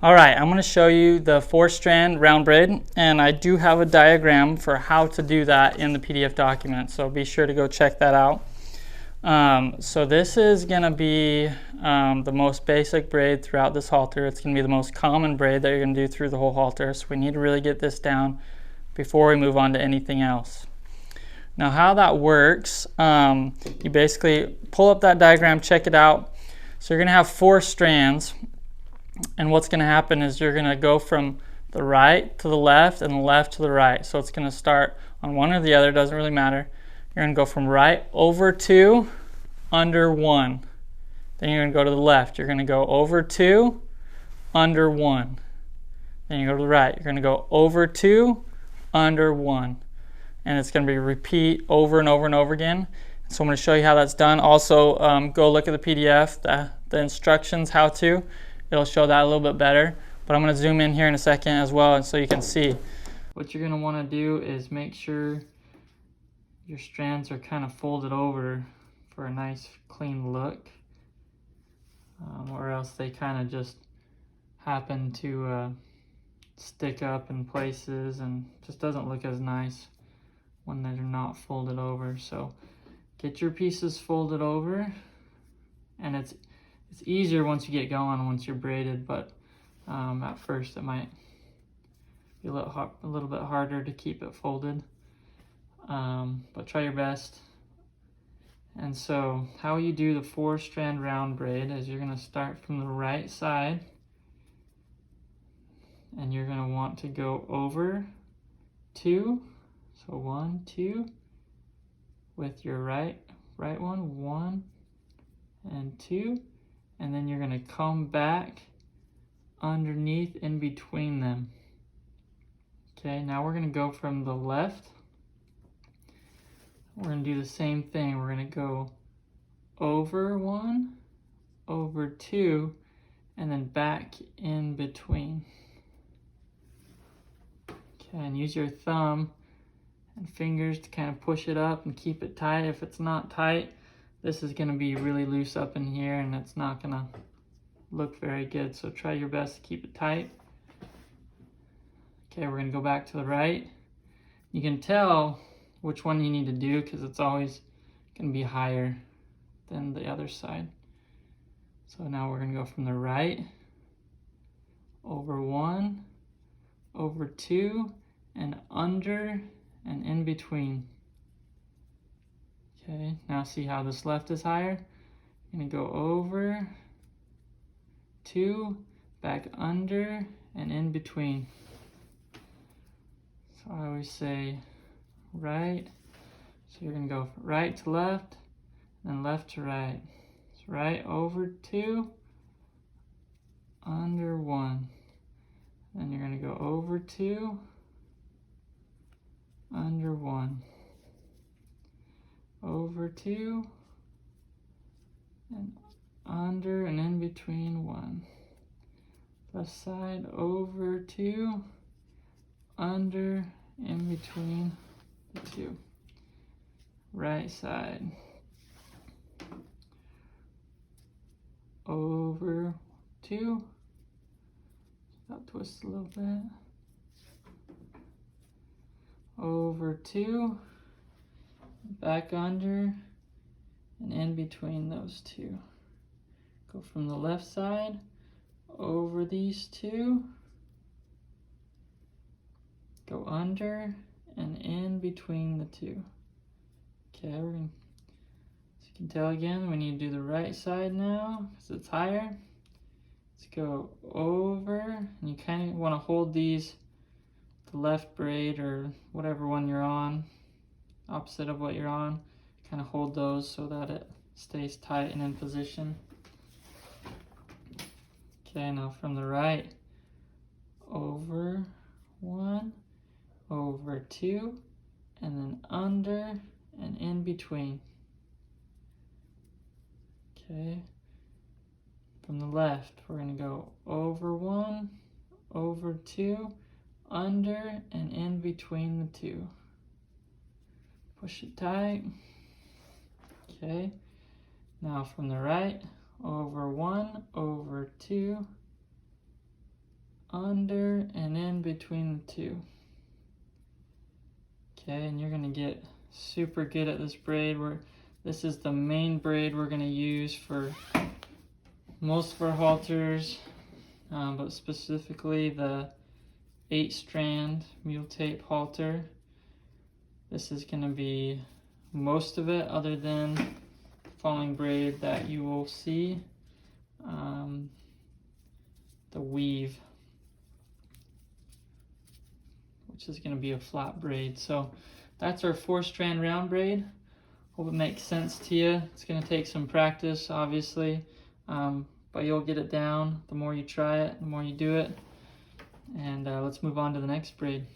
All right, I'm going to show you the 4-strand round braid, and I do have a diagram for how to do that in the PDF document, so be sure to go check that out. So this is going to be the most basic braid throughout this halter. It's going to be the most common braid that you're going to do through the whole halter, so we need to really get this down before we move on to anything else. Now how that works, you basically pull up that diagram, check it out. So you're going to have 4 strands. And what's going to happen is you're going to go from the right to the left and the left to the right. So it's going to start on one or the other, doesn't really matter. You're going to go from right over 2, under 1. Then you're going to go to the left. You're going to go over 2, under 1. Then you go to the right. You're going to go over 2, under 1. And it's going to be repeat over and over and over again. So I'm going to show you how that's done. Also, go look at the PDF, the instructions, how to. It'll show that a little bit better, but I'm going to zoom in here in a second as well, and so you can see. What you're going to want to do is make sure your strands are kind of folded over for a nice clean look, or else they kind of just happen to stick up in places and just doesn't look as nice when they're not folded over. So get your pieces folded over, and it's easier once you get going, once you're braided, but at first it might be a little bit harder to keep it folded, but try your best. And so how you do the 4-strand round braid is you're going to start from the right side, and you're going to want to go over 2, so 1, 2, with your right one, 1 and 2. And then you're going to come back underneath in between them. Okay, now we're going to go from the left. We're going to do the same thing. We're going to go over 1, over 2, and then back in between. Okay, and use your thumb and fingers to kind of push it up and keep it tight. If it's not tight, this is going to be really loose up in here, and it's not going to look very good. So try your best to keep it tight. Okay, we're going to go back to the right. You can tell which one you need to do because it's always going to be higher than the other side. So now we're going to go from the right, over 1, over 2, and under and in between. Okay, now see how this left is higher? You're going to go over 2, back under, and in between. So I always say right. So you're going to go right to left, and left to right. So right over 2, under 1. Then you're going to go over 2, under 1. Over 2, and under and in between 1. Left side, over 2, under, in between the 2. Right side, over 2. I'll twist a little bit. Over 2. Back under and in between those 2. Go from the left side over these 2. Go under and in between the 2. Okay, as you can tell again, we need to do the right side now because it's higher. Let's go over, and you kind of want to hold these, the left braid or whatever one you're on, opposite of what you're on, kind of hold those so that it stays tight and in position. Okay, now from the right, over 1, over 2, and then under and in between. Okay, from the left, we're going to go over 1, over 2, under and in between the 2. Push it tight. Okay, now from the right, over 1, over 2, under and in between the two. Okay, and you're gonna get super good at this braid. This is the main braid we're gonna use for most of our halters, but specifically the 8-strand mule tape halter. This is gonna be most of it, other than falling braid that you will see. The weave, which is going to be a flat braid. So that's our 4-strand round braid. Hope it makes sense to you. It's going to take some practice, obviously, but you'll get it down. The more you try it, the more you do it. And let's move on to the next braid.